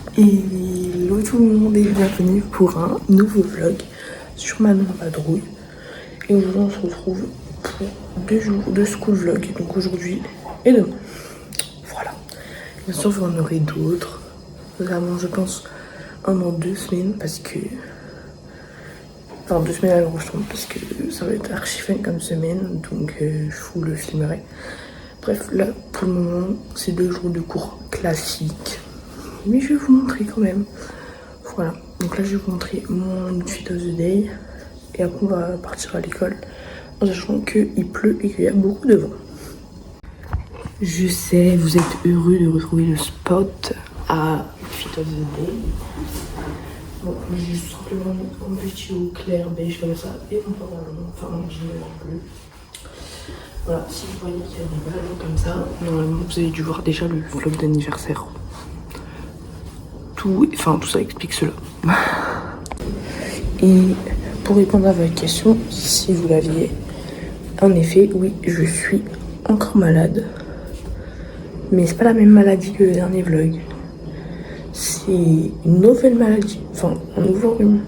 Hello tout le monde et bienvenue pour un nouveau vlog sur Manon Vadrouille. Et aujourd'hui on se retrouve pour 2 jours de school vlog, donc aujourd'hui et demain. Voilà. Bien sûr vous en aurez d'autres, notamment je pense un dans 2 semaines parce que... Enfin 2 semaines à l'enregistrement parce que ça va être archi fun comme semaine, donc je vous le filmerai. Bref, là pour le moment c'est 2 jours de cours classiques. Mais je vais vous montrer quand même. Voilà, donc là je vais vous montrer mon outfit of the day. Et après on va partir à l'école en sachant qu'il pleut et qu'il y a beaucoup de vent. Je sais, vous êtes heureux de retrouver le spot à outfit of the day. Bon, j'ai juste simplement un petit haut clair beige comme ça et mon pantalon, enfin mon jean en bleu. Voilà, si vous voyez qu'il y a des ballons comme ça, normalement vous avez dû voir déjà le vlog d'anniversaire. Tout ça explique cela. Et pour répondre à votre question, si vous l'aviez, en effet, oui, je suis encore malade. Mais c'est pas la même maladie que le dernier vlog. C'est une nouvelle maladie, enfin un nouveau rhume.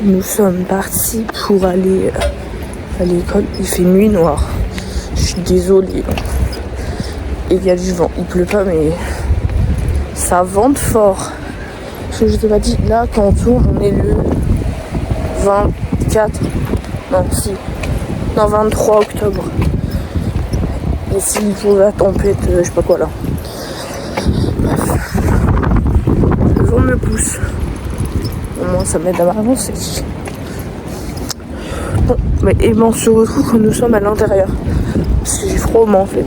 Nous sommes partis pour aller à l'école. Il fait nuit noire. Je suis désolée. Et il y a du vent. Il pleut pas, mais ça vente fort. Parce que je t'ai pas dit, là quand on tourne, on est le 24, non 23 octobre. Et s'il faut la tempête, je sais pas quoi là. Bref. Le vent me pousse. Au moins ça m'aide à m'avancer. Bon, et on se retrouve quand nous sommes à l'intérieur. Parce que j'ai froid au mains en fait.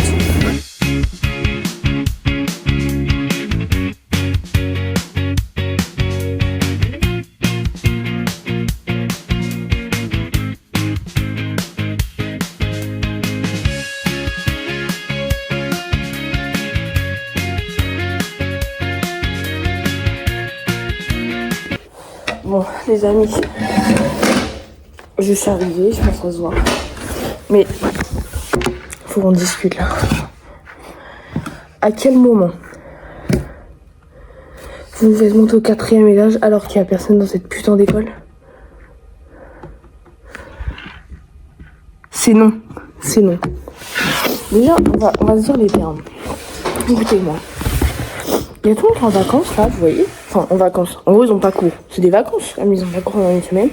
Bon, les amis, je suis arrivée, je pense qu'on se voit. Mais, faut qu'on discute là. À quel moment vous nous faites monter au 4e étage alors qu'il n'y a personne dans cette putain d'école? C'est non. C'est non. Déjà, on va se dire les termes. Écoutez-moi. Il y a tout le monde qui est en vacances là, vous voyez. Enfin, en vacances. En gros, ils ont pas cours. C'est des vacances, comme ils ont pas cours pendant une semaine.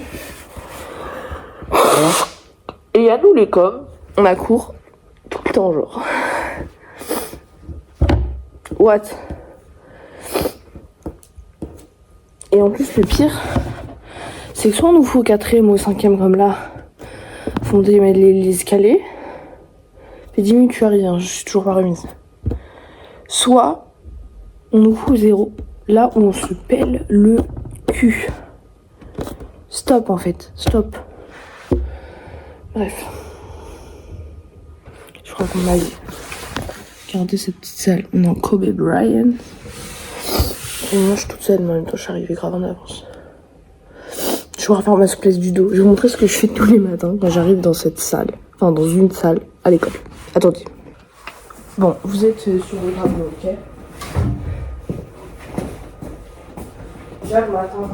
Et il y a nous, les coms, on a cours tout le temps, genre. What? Et en plus, le pire, c'est que soit on nous fout au 4e ou au 5e comme là, faut monter les escaliers. Fait 10 minutes, je suis arrivée, hein, je suis toujours pas remise. Soit on nous fout au 0, là où on se pèle le cul. Stop en fait, stop. Bref. Je crois qu'on a regardez cette petite salle. On est en Kobe Bryant. Et moi je suis toute seule, mais en même temps je suis arrivée grave en avance. Je vais refaire ma souplesse du dos. Je vais vous montrer ce que je fais tous les matins quand j'arrive dans cette salle. Enfin dans une salle à l'école. Attendez. Bon, vous êtes sur le gravier, ok? Déjà le matin,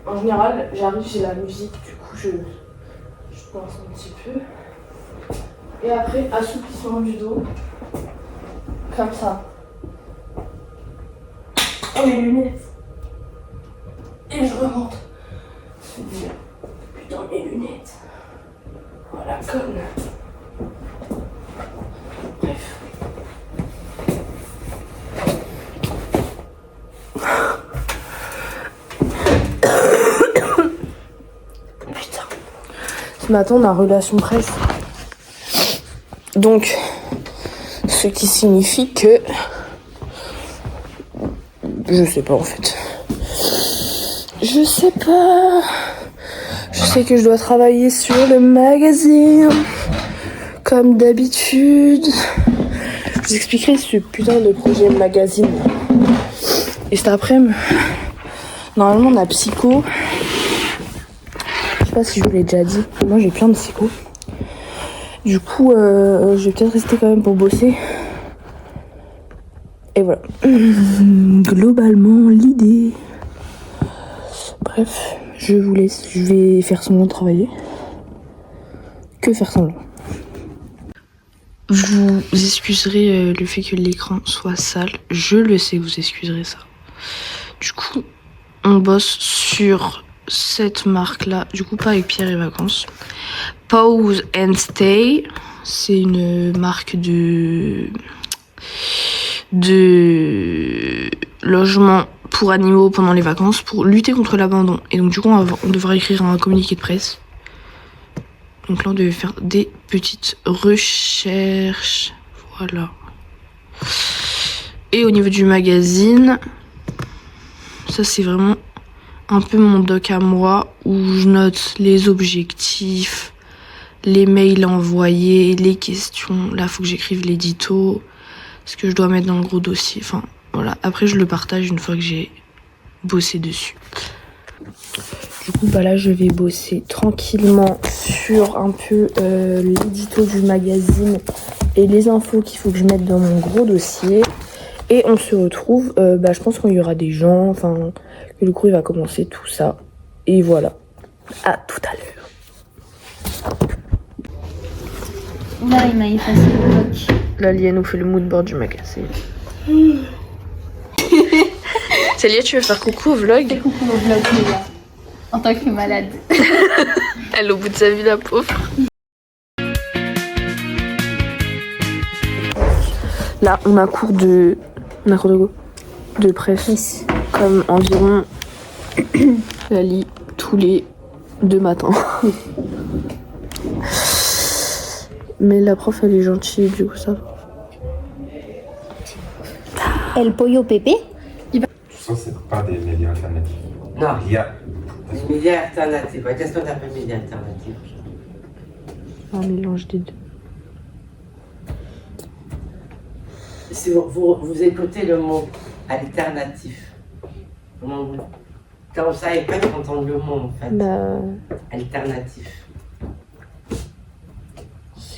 en général, j'arrive, j'ai la musique, du coup je pense un petit peu. Et après, assouplissement du dos, comme ça. Oh, mes lunettes. Et je remonte. Putain, mes lunettes. Voilà, comme là. Bref. Ce matin, on a relation presse. Donc, ce qui signifie que... Je sais pas en fait. Je sais pas. Je sais que je dois travailler sur le magazine. Comme d'habitude. Je vous expliquerai ce putain de projet magazine. Et cet après-midi, normalement on a psycho. Je sais pas si je vous l'ai déjà dit. Moi j'ai plein de psycho. Du coup, je vais peut-être rester quand même pour bosser. Et voilà. Globalement, l'idée. Bref, je vous laisse. Je vais faire semblant de travailler. Que faire semblant. Vous excuserez le fait que l'écran soit sale. Je le sais, vous excuserez ça. Du coup, on bosse sur cette marque-là. Du coup, pas avec Pierre et Vacances. Pause and Stay. C'est une marque de logement pour animaux pendant les vacances pour lutter contre l'abandon. Et donc, du coup, on devra écrire un communiqué de presse. Donc là, on devait faire des petites recherches. Voilà. Et au niveau du magazine, ça c'est vraiment un peu mon doc à moi où je note les objectifs, les mails envoyés, les questions. Là, il faut que j'écrive l'édito, ce que je dois mettre dans le gros dossier. Enfin, voilà. Après, je le partage une fois que j'ai bossé dessus. Du coup, bah là, je vais bosser tranquillement sur un peu l'édito du magazine et les infos qu'il faut que je mette dans mon gros dossier. Et on se retrouve, je pense qu'il y aura des gens, enfin, que le cours il va commencer, tout ça. Et voilà. À tout à l'heure. Là, il m'a effacé le bloc. Là, Lia nous fait le mood board du magazine. Célia, tu veux faire coucou au vlog? Fais coucou au vlog, Léa. En tant que malade. Elle est au bout de sa vie, la pauvre. Là, on a cours de... On a cours de quoi? De presse. Yes. Comme environ... la lit tous les 2 matins. Mais la prof, elle est gentille, du coup, ça va. El pollo Pepe. Tout ça, c'est pas des médias alternatifs. Non. Il y a... Les médias alternatifs. Qu'est-ce qu'on appelle médias alternatifs? Un mélange des deux. Si vous écoutez le mot alternatif, comme ça, ils peuvent entendre le mot en fait. Bah, Alternatif.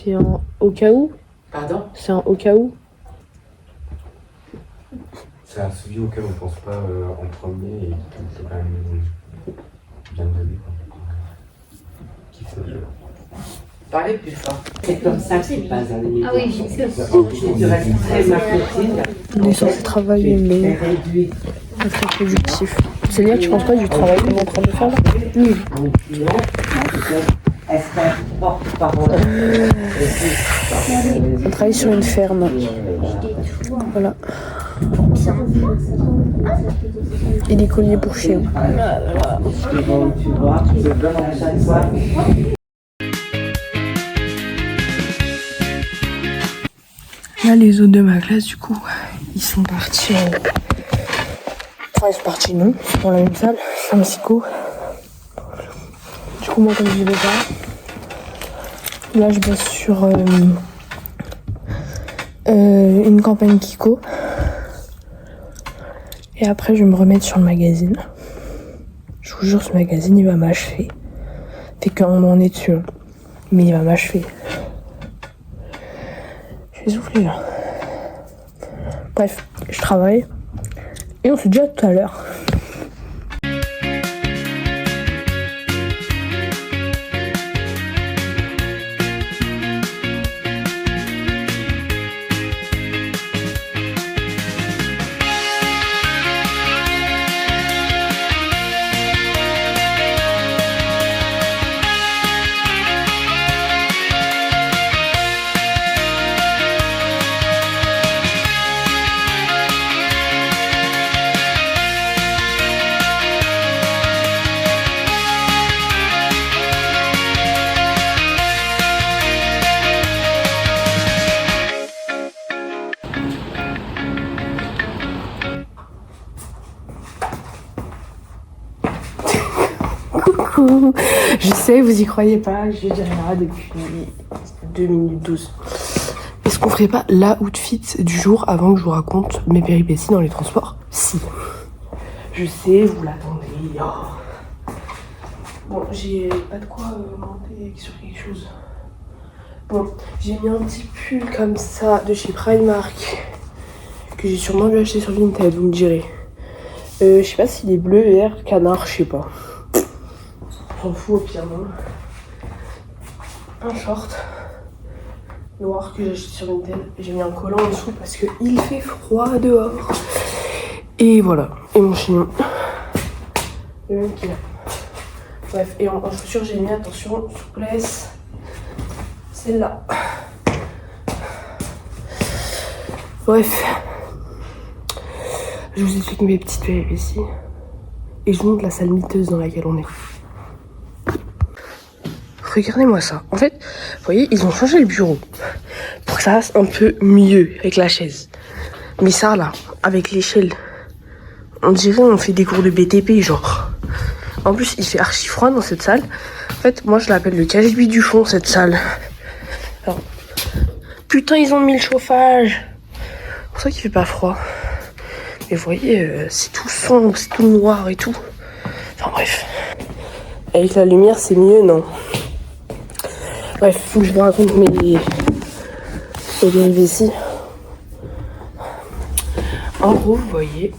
c'est un au cas où. Pardon? C'est un au cas où. C'est un sujet auquel on pense pas en premier et qui peut quand même bien donner. Qui fait le... Parlez plus fort. C'est comme ça que c'est pas dans les médias. Ah oui, je sais. Tu restes très marketing. On est censé travailler, mais C'est réduit. pas très productif. Célia, tu penses pas du travail qu'on est en train de faire là? Non. Est-ce qu'un porte-parole On travaille sur une ferme. Voilà. Et des colliers pour chiens. Tu vois, je donne à chaque fois. Là, les autres de ma classe, du coup, ils sont partis. Enfin, ils sont partis, non, dans la même salle, en psycho. Du coup, moi, comme je vais pas, là, je bosse sur une campagne Kiko. Et après, je vais me remettre sur le magazine. Je vous jure, ce magazine, il va m'achever. Fait qu'on en est dessus, hein. Mais il va m'achever. Je vais souffler là. Bref, je travaille. Et on se dit à tout à l'heure. Coucou. Je sais, vous y croyez pas, je dirais là depuis 2 minutes 12. Est-ce qu'on ferait pas la outfit du jour avant que je vous raconte mes péripéties dans les transports? Si. Je sais, vous l'attendez. Oh. Bon, j'ai pas de quoi monter sur quelque chose. Bon, j'ai mis un petit pull comme ça de chez Primark que j'ai sûrement dû acheter sur Vinted, vous me direz. Je sais pas s'il est bleu, vert, canard, je sais pas. J'en fous au pire, non. Un short noir que j'ai acheté sur Vinted. J'ai mis un collant en dessous parce qu'il fait froid dehors. Et voilà. Et mon chignon. Le même qu'il a. Bref, et en chaussures, j'ai mis, attention, souplesse. Celle-là. Bref. Je vous explique mes petites péripéties. Et je vous montre la salle miteuse dans laquelle on est. Regardez-moi ça. En fait, vous voyez, ils ont changé le bureau pour que ça fasse un peu mieux avec la chaise. Mais ça, là, avec l'échelle, on dirait on fait des cours de BTP, genre. En plus, il fait archi froid dans cette salle. En fait, moi, je l'appelle le KGB du fond, cette salle. Alors, putain, ils ont mis le chauffage. C'est pour ça qu'il fait pas froid. Mais vous voyez, c'est tout sombre, c'est tout noir et tout. Enfin, bref. Avec la lumière, c'est mieux, non? Bref, faut que je vous raconte mes péripéties. En gros, vous voyez,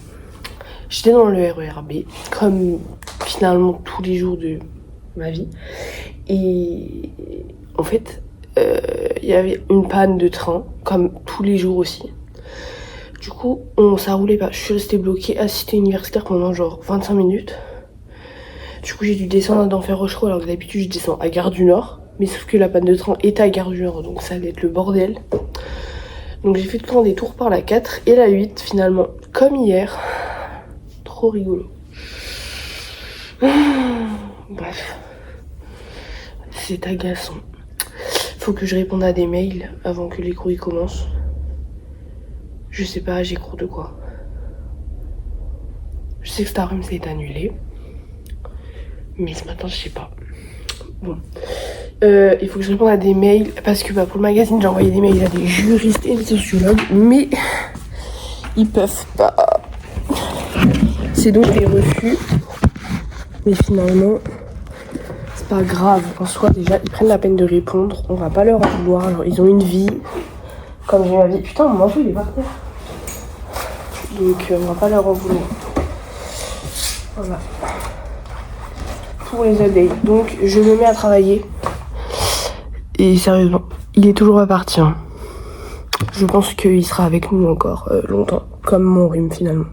j'étais dans le RERB, comme finalement tous les jours de ma vie. Et en fait, il y avait une panne de train, comme tous les jours aussi. Du coup, ça roulait pas. Je suis restée bloquée à Cité Universitaire pendant genre 25 minutes. Du coup, j'ai dû descendre à d'Enfer Rochereau, alors que d'habitude, je descends à Gare du Nord. Mais sauf que la panne de train est à Gare du Nord, donc ça allait être le bordel. Donc j'ai fait tout le temps des tours par la 4 et la 8, finalement, comme hier. Trop rigolo. Bref. C'est agaçant. Faut que je réponde à des mails avant que les cours y commencent. Je sais pas, j'ai cours de quoi. Je sais que Starum s'est annulé. Mais ce matin, je sais pas. Bon. Il faut que je réponde à des mails parce que pour le magazine, j'ai envoyé des mails à des juristes et des sociologues, mais ils peuvent pas. C'est donc des refus. Mais finalement, c'est pas grave. En soi, déjà, ils prennent la peine de répondre. On va pas leur en vouloir. Alors, ils ont une vie. Comme j'ai ma vie. Putain, mon manteau, il est par terre. Donc, on va pas leur en vouloir. Voilà. Pour les updates. Donc, je me mets à travailler. Et sérieusement, il est toujours pas parti. Hein. Je pense qu'il sera avec nous encore longtemps. Comme mon rhume, finalement.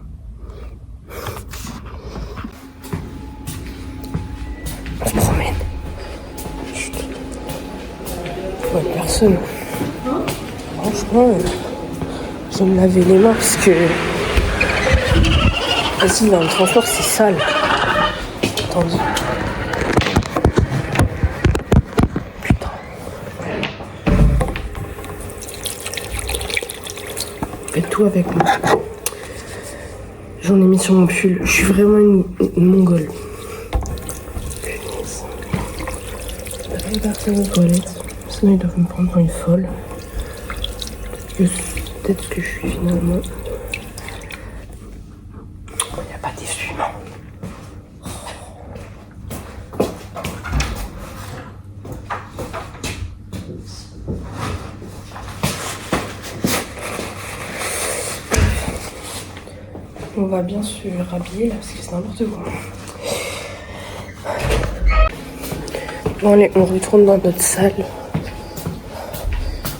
On se promène. Chut. Ouais, personne. Franchement, je vais me laver les mains parce que... Vas-y, dans le transport, c'est sale. Attendez. Putain. Faites tout avec moi. J'en ai mis sur mon pull. Je suis vraiment une mongole. Je vais partir aux toilettes. Sinon, ils doivent me prendre pour une folle. Peut-être que je suis finalement... Il n'y a pas d'essuie-main. On va bien se rhabiller là parce que c'est n'importe quoi. Bon allez, on retourne dans notre salle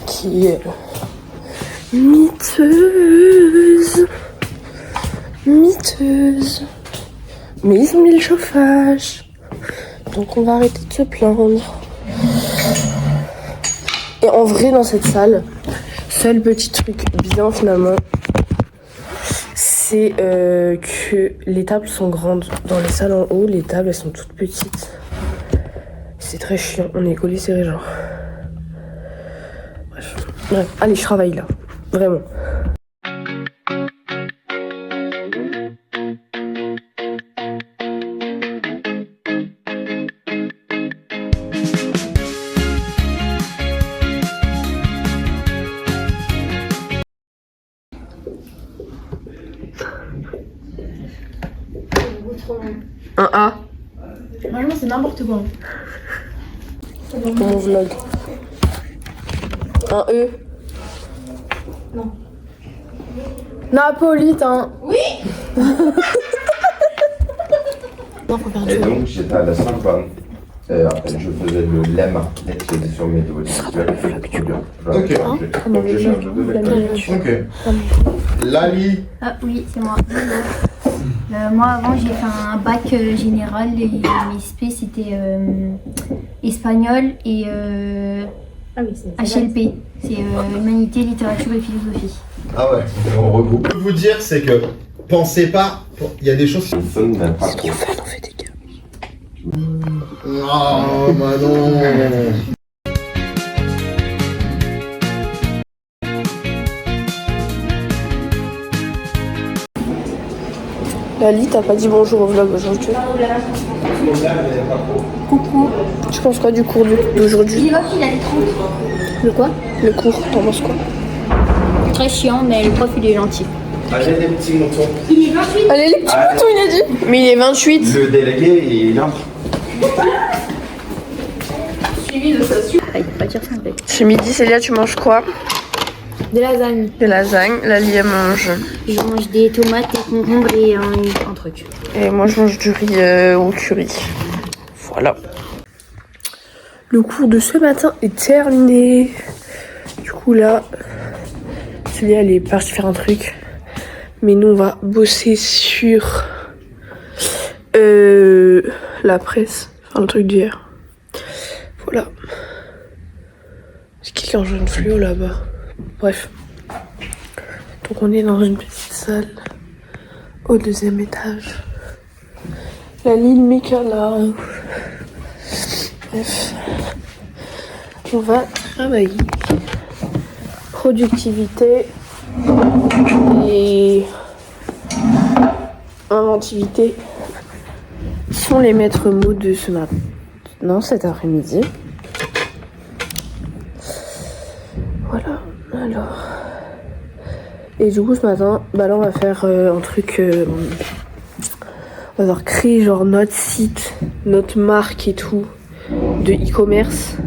qui est miteuse. Miteuse. Mais ils ont mis le chauffage. Donc on va arrêter de se plaindre. Et en vrai dans cette salle, seul petit truc bien finalement, c'est que les tables sont grandes. Dans les salles en haut, les tables elles sont toutes petites. C'est très chiant, on est collés serrés genre. Bref, allez, je travaille là, vraiment. Un A. Franchement, c'est n'importe quoi. Pour mon vlog. Un E. Non. Napolitain. Non, faut faire Et donc j'étais à la Sorbonne. Et après je faisais le LEMA, l'exposition météo visuelle. Ok. Donc j'ai changé de l'école. Ok. Lali. Ah oui, c'est moi. Moi avant j'ai fait un bac général et mes spé c'était espagnol et HLP, c'est humanité, littérature et philosophie. Ah ouais, on regroupe. Ce que je peux vous dire, c'est que pensez pas, il y a des choses. Une sonne d'un pas trop. On fait des gars. Oh, bah non. Lali, t'as pas dit bonjour au vlog aujourd'hui. Coucou. Tu penses quoi du cours d'aujourd'hui? Il a des 30. Le quoi? Le cours, t'en penses quoi? Très chiant, mais le prof il est gentil. Allez les petits moutons. Il est 28. Allez les petits moutons, il a dit. Mais il est 28. Le délégué il entre. Ah, il faut pas dire ça en fait. Ce midi, Célia, tu manges quoi? Des lasagnes. Des lasagnes. Lali, elle mange. Je mange des tomates, des concombres et un truc. Et moi, je mange du riz au curry. Voilà. Le cours de ce matin est terminé. Du coup, là, Célia, elle est partie faire un truc. Mais nous, on va bosser sur la presse. Enfin, le truc d'hier. Voilà. Est-ce qu'il y a un jaune fluo là-bas? Bref. Donc on est dans une petite salle au 2e étage. La ligne méca là. Bref. On va travailler. Productivité et inventivité sont les maîtres mots de ce matin. Non, cet après-midi. Voilà, alors. Et du coup, ce matin, bah là, on va faire un truc. On va créer genre notre site, notre marque et tout de e-commerce,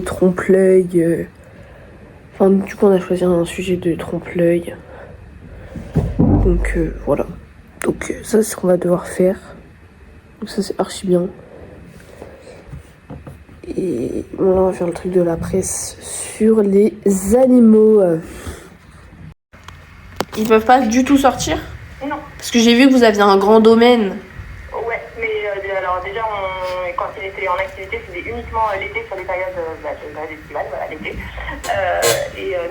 trompe-l'œil. Enfin, du coup, on a choisi un sujet de trompe-l'œil. Donc voilà. Donc ça, c'est ce qu'on va devoir faire. Donc ça, c'est archi bien. Et bon, là on va faire le truc de la presse sur les animaux. Ils peuvent pas du tout sortir? Non. Parce que j'ai vu que vous aviez un grand domaine. Ouais, mais alors déjà, quand il était en activité, c'était uniquement l'été sur les périodes estivales, voilà, l'été.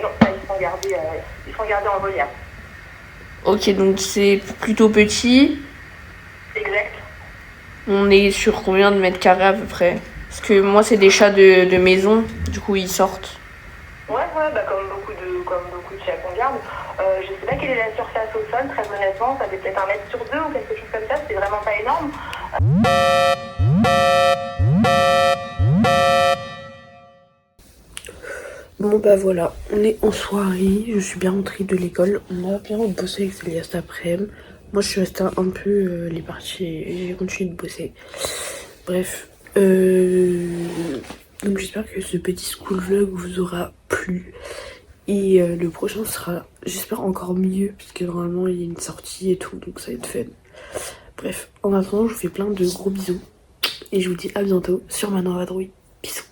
Non, là, ils sont gardés en volière. Ok, donc c'est plutôt petit. Exact. On est sur combien de mètres carrés à peu près? Parce que moi, c'est des chats de maison, du coup, ils sortent. Ouais, bah comme beaucoup de chats qu'on garde. Je sais pas quelle est la surface au sol, très honnêtement, ça fait peut-être 1 mètre sur 2 ou quelque chose comme ça, c'est vraiment pas énorme. Bon bah voilà, on est en soirée, je suis bien rentrée de l'école, on a bien bossé avec Célia cet après-midi. Moi je suis restée un peu les parties et j'ai continué de bosser. Bref, donc j'espère que ce petit school vlog vous aura plu. Et le prochain sera, j'espère, encore mieux, parce que normalement il y a une sortie et tout, donc ça va être fun. Bref, en attendant, je vous fais plein de gros bisous. Et je vous dis à bientôt sur Manon Vadrouille. Bisous.